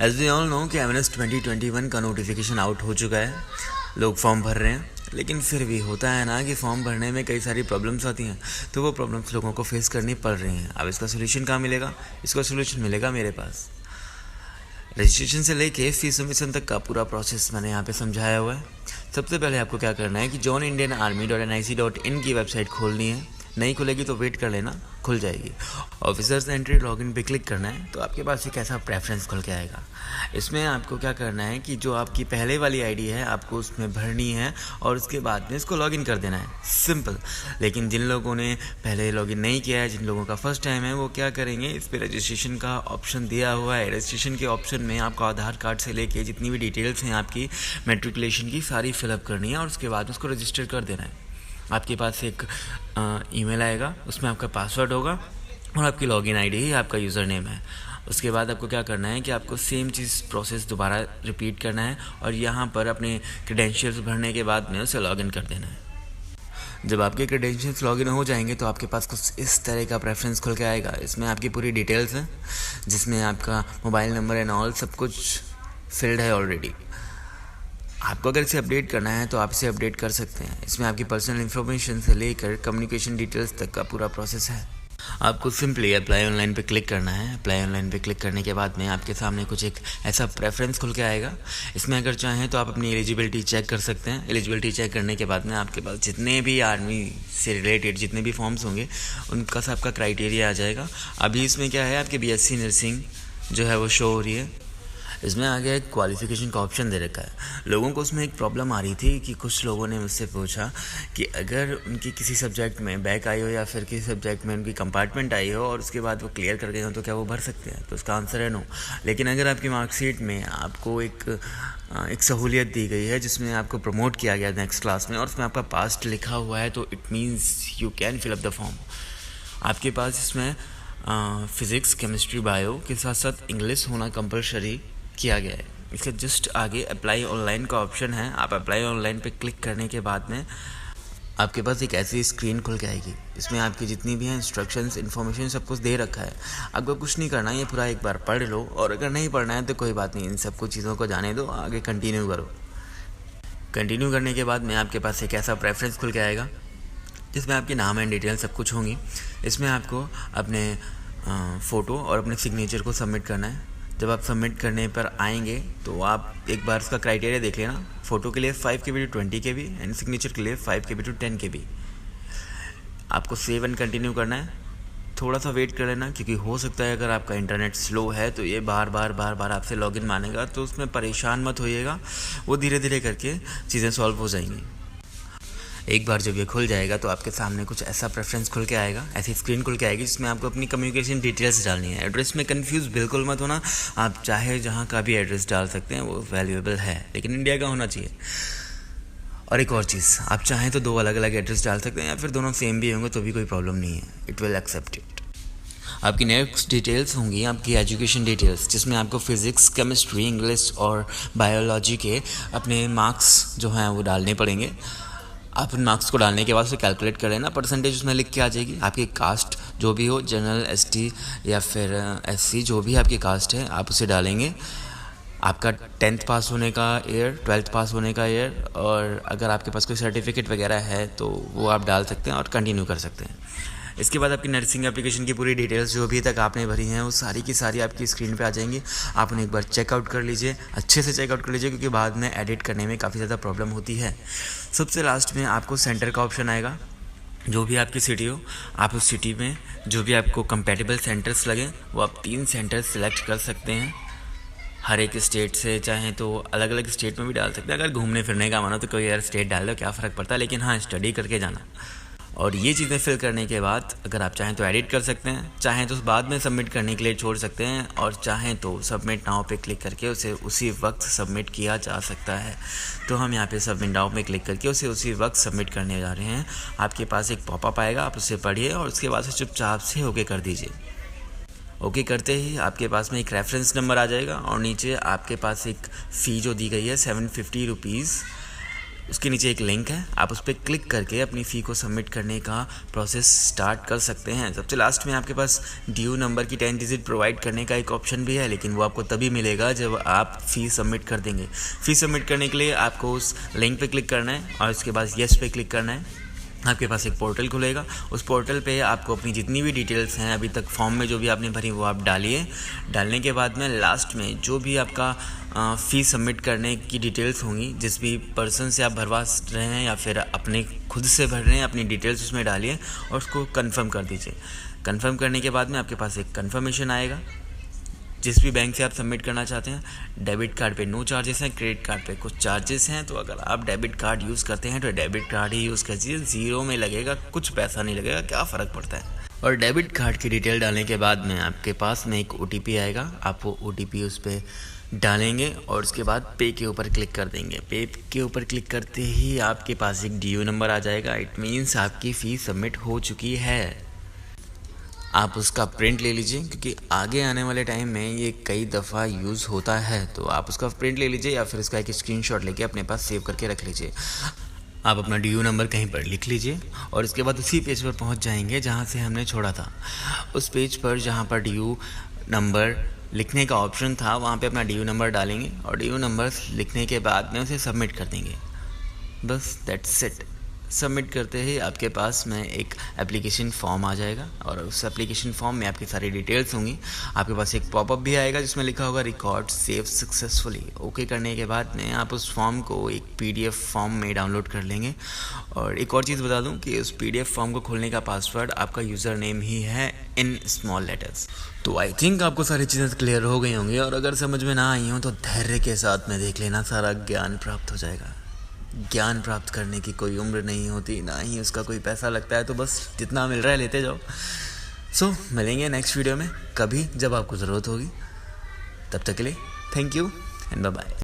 As we all know कि MNS 2021 का notification out हो चुका है। लोग फॉर्म भर रहे हैं, लेकिन फिर भी होता है ना कि फॉर्म भरने में कई सारी प्रॉब्लम्स आती हैं, तो वो प्रॉब्लम्स लोगों को फेस करनी पड़ रही हैं। अब इसका सोल्यूशन कहाँ मिलेगा? इसका सोल्यूशन मिलेगा मेरे पास। रजिस्ट्रेशन से लेके फीस सबमिशन तक का पूरा प्रोसेस मैंने यहाँ पे समझाया हुआ है। सबसे पहले आपको क्या करना है कि joinindianarmy.nic.in की वेबसाइट खोलनी है। नहीं खुलेगी तो वेट कर लेना, खुल जाएगी। ऑफिसर्स एंट्री लॉगिन पे क्लिक करना है तो आपके पास एक ऐसा प्रेफरेंस खुल के आएगा। इसमें आपको क्या करना है कि जो आपकी पहले वाली आईडी है आपको उसमें भरनी है और उसके बाद में इसको लॉगिन कर देना है, सिंपल। लेकिन जिन लोगों ने पहले लॉगिन नहीं किया है, जिन लोगों का फर्स्ट टाइम है, वो क्या करेंगे, इस पर रजिस्ट्रेशन का ऑप्शन दिया हुआ है। रजिस्ट्रेशन के ऑप्शन में आपको आधार कार्ड से लेके जितनी भी डिटेल्स हैं आपकी मैट्रिकुलेशन की सारी फिलअप करनी है और उसके बाद उसको रजिस्टर कर देना है। आपके पास एक ईमेल आएगा, उसमें आपका पासवर्ड होगा और आपकी लॉगिन आईडी ही आपका यूज़र नेम है। उसके बाद आपको क्या करना है कि आपको सेम चीज़ प्रोसेस दोबारा रिपीट करना है और यहाँ पर अपने क्रेडेंशियल्स भरने के बाद में उसे लॉगिन कर देना है। जब आपके क्रेडेंशियल्स लॉगिन हो जाएंगे तो आपके पास कुछ इस तरह का प्रेफरेंस खुल के आएगा। इसमें आपकी पूरी डिटेल्स हैं, जिसमें आपका मोबाइल नंबर एंड ऑल सब कुछ फिल्ड है ऑलरेडी। आपको अगर इसे अपडेट करना है तो आप इसे अपडेट कर सकते हैं। इसमें आपकी पर्सनल इन्फॉर्मेशन से लेकर कम्युनिकेशन डिटेल्स तक का पूरा प्रोसेस है। आपको सिंपली अप्लाई ऑनलाइन पे क्लिक करना है। अप्लाई ऑनलाइन पे क्लिक करने के बाद में आपके सामने कुछ एक ऐसा प्रेफरेंस खुल के आएगा। इसमें अगर चाहें तो आप अपनी एलिजिबिलिटी चेक कर सकते हैं। एलिजिबिलिटी चेक करने के बाद में आपके पास जितने भी आर्मी से रिलेटेड जितने भी फॉर्म्स होंगे उनका सबका क्राइटेरिया आ जाएगा। अभी इसमें क्या है, आपकी बीएससी नर्सिंग जो है वो शो हो रही है। इसमें आगे एक क्वालिफ़िकेशन का ऑप्शन दे रखा है। लोगों को उसमें एक प्रॉब्लम आ रही थी कि कुछ लोगों ने मुझसे पूछा कि अगर उनकी किसी सब्जेक्ट में बैक आई हो या फिर किसी सब्जेक्ट में उनकी कंपार्टमेंट आई हो और उसके बाद वो क्लियर कर गए हो तो क्या वो भर सकते हैं? तो उसका आंसर है नो। लेकिन अगर आपकी मार्कशीट में आपको एक सहूलियत दी गई है जिसमें आपको प्रमोट किया गया नेक्स्ट क्लास में और उसमें आपका पास्ट लिखा हुआ है, तो it means you can fill up the form. आपके पास इसमें फिज़िक्स, केमिस्ट्री, बायो के साथ साथ इंग्लिश होना कंपलसरी किया गया है। इसके जस्ट आगे अप्लाई ऑनलाइन का ऑप्शन है। आप अप्लाई ऑनलाइन पे क्लिक करने के बाद में आपके पास एक ऐसी स्क्रीन खुल के आएगी। इसमें आपकी जितनी भी हैं इंस्ट्रक्शंस, इन्फॉर्मेशन सब कुछ दे रखा है। आपको कुछ नहीं करना है, ये पूरा एक बार पढ़ लो और अगर नहीं पढ़ना है तो कोई बात नहीं, इन सब कुछ चीज़ों को जाने दो, आगे कंटिन्यू करो। कंटिन्यू करने के बाद में आपके पास एक ऐसा प्रेफरेंस खुल के आएगा जिसमें आपके नाम एंड डिटेल सब कुछ होंगी। इसमें आपको अपने फ़ोटो और अपने सिग्नेचर को सबमिट करना है। जब आप सबमिट करने पर आएंगे तो आप एक बार उसका क्राइटेरिया देख लेना। फ़ोटो के लिए 5 KB to 20 KB and signature के लिए 5 KB to 10 KB। आपको सेव एंड कंटिन्यू करना है। थोड़ा सा वेट कर लेना, क्योंकि हो सकता है अगर आपका इंटरनेट स्लो है तो ये बार बार आपसे लॉगिन मांगेगा, तो उसमें परेशान मत होइएगा, वो धीरे धीरे करके चीज़ें सॉल्व हो जाएंगी। एक बार जब ये खुल जाएगा तो आपके सामने कुछ ऐसा प्रेफरेंस खुल के आएगा, ऐसी स्क्रीन खुल के आएगी जिसमें आपको अपनी कम्युनिकेशन डिटेल्स डालनी है। एड्रेस में कंफ्यूज बिल्कुल मत होना, आप चाहे जहाँ का भी एड्रेस डाल सकते हैं, वो वैल्यूएबल है, लेकिन इंडिया का होना चाहिए। और एक और चीज़, आप चाहें तो 2 अलग अलग एड्रेस डाल सकते हैं या फिर दोनों सेम भी होंगे तो भी कोई प्रॉब्लम नहीं है, इट विल एक्सेप्ट इट। आपकी नेक्स्ट डिटेल्स होंगी आपकी एजुकेशन डिटेल्स, जिसमें आपको फिज़िक्स, केमिस्ट्री, इंग्लिश और बायोलॉजी के अपने मार्क्स जो हैं वो डालने पड़ेंगे। आप उन मार्क्स को डालने के बाद उसे कैलकुलेट कर लेना, परसेंटेज उसमें लिख के आ जाएगी। आपकी कास्ट जो भी हो, जनरल, एसटी या फिर एससी, जो भी आपकी कास्ट है आप उसे डालेंगे। आपका 10th पास होने का ईयर, 12th पास होने का ईयर, और अगर आपके पास कोई सर्टिफिकेट वगैरह है तो वो आप डाल सकते हैं और कंटिन्यू कर सकते हैं। इसके बाद आपकी नर्सिंग एप्लीकेशन की पूरी डिटेल्स जो अभी तक आपने भरी हैं वो सारी की सारी आपकी स्क्रीन पे आ जाएंगी। आप उन्हें एक बार चेकआउट कर लीजिए, अच्छे से चेकआउट कर लीजिए, क्योंकि बाद में एडिट करने में काफ़ी ज़्यादा प्रॉब्लम होती है। सबसे लास्ट में आपको सेंटर का ऑप्शन आएगा। जो भी आपकी सिटी हो, आप उस सिटी में जो भी आपको कंपेटेबल सेंटर्स लगें वो आप 3 सेंटर्स सिलेक्ट कर सकते हैं। हर एक स्टेट से चाहें तो अलग अलग स्टेट में भी डाल सकते हैं। अगर घूमने फिरने का मानो तो कोई यार स्टेट डाल दो, क्या फ़र्क पड़ता है, लेकिन हाँ, स्टडी करके जाना। और ये चीज़ें फिल करने के बाद अगर आप चाहें तो एडिट कर सकते हैं, चाहें तो बाद में सबमिट करने के लिए छोड़ सकते हैं, और चाहें तो सबमिट नाउ पे क्लिक करके उसे उसी वक्त सबमिट किया जा सकता है। तो हम यहाँ पे सबमिट नाउ पे क्लिक करके उसे उसी वक्त सबमिट करने जा रहे हैं। आपके पास एक पॉपअप आएगा, आप उसे पढ़िए और उसके बाद से चुपचाप से ओके कर दीजिए। ओके करते ही आपके पास में एक रेफरेंस नंबर आ जाएगा और नीचे आपके पास एक फ़ी जो दी गई है 750 रुपीज़ उसके नीचे एक लिंक है, आप उस पर क्लिक करके अपनी फ़ी को सबमिट करने का प्रोसेस स्टार्ट कर सकते हैं। सबसे लास्ट में आपके पास ड्यू नंबर की 10 डिजिट प्रोवाइड करने का एक ऑप्शन भी है, लेकिन वो आपको तभी मिलेगा जब आप फ़ी सबमिट कर देंगे। फ़ी सबमिट करने के लिए आपको उस लिंक पे क्लिक करना है और उसके बाद येस पे क्लिक करना है। आपके पास एक पोर्टल खुलेगा, उस पोर्टल पे आपको अपनी जितनी भी डिटेल्स हैं अभी तक फॉर्म में जो भी आपने भरी वो आप डालिए। डालने के बाद में लास्ट में जो भी आपका फ़ी सबमिट करने की डिटेल्स होंगी, जिस भी पर्सन से आप भरवा रहे हैं या फिर अपने खुद से भर रहे हैं, अपनी डिटेल्स उसमें डालिए और उसको कंफर्म कर दीजिए। कंफर्म करने के बाद में आपके पास एक कंफर्मेशन आएगा। जिस भी बैंक से आप सबमिट करना चाहते हैं, डेबिट कार्ड पे नो चार्जेस हैं, क्रेडिट कार्ड पे कुछ चार्जेस हैं। तो अगर आप डेबिट कार्ड यूज़ करते हैं तो डेबिट कार्ड ही यूज़ कीजिए, ज़ीरो में लगेगा, कुछ पैसा नहीं लगेगा, क्या फ़र्क पड़ता है। और डेबिट कार्ड की डिटेल डालने के बाद में आपके पास में एक OTP आएगा, आप वो OTP उस पर डालेंगे और उसके बाद पे के ऊपर क्लिक कर देंगे। पे के ऊपर क्लिक करते ही आपके पास एक ड्यू नंबर आ जाएगा। इट मीन्स आपकी फ़ी सबमिट हो चुकी है। आप उसका प्रिंट ले लीजिए, क्योंकि आगे आने वाले टाइम में ये कई दफ़ा यूज़ होता है। तो आप उसका प्रिंट ले लीजिए या फिर उसका एक स्क्रीनशॉट लेके अपने पास सेव करके रख लीजिए। आप अपना ड्यू नंबर कहीं पर लिख लीजिए और उसके बाद उसी पेज पर पहुंच जाएंगे जहां से हमने छोड़ा था। उस पेज पर जहां पर ड्यू नंबर लिखने का ऑप्शन था, वहां पे अपना ड्यू नंबर डालेंगे और ड्यू नंबर लिखने के बाद में उसे सबमिट कर देंगे। बस दैट्स इट। सबमिट करते ही आपके पास में एक एप्लीकेशन फॉर्म आ जाएगा और उस एप्लीकेशन फॉर्म में आपकी सारी डिटेल्स होंगी। आपके पास एक पॉपअप भी आएगा जिसमें लिखा होगा रिकॉर्ड सेव सक्सेसफुली। ओके करने के बाद में आप उस फॉर्म को एक PDF फॉर्म में डाउनलोड कर लेंगे। और एक और चीज़ बता दूं कि उस PDF फॉर्म को खोलने का पासवर्ड आपका यूज़र नेम ही है इन स्मॉल लेटर्स। तो आई थिंक आपको सारी चीज़ें क्लियर हो गई होंगी और अगर समझ में ना आई हो तो धैर्य के साथ में देख लेना, सारा ज्ञान प्राप्त हो जाएगा। ज्ञान प्राप्त करने की कोई उम्र नहीं होती, ना ही उसका कोई पैसा लगता है, तो बस जितना मिल रहा है लेते जाओ। सो मिलेंगे नेक्स्ट वीडियो में कभी जब आपको ज़रूरत होगी। तब तक के लिए thank you and bye bye.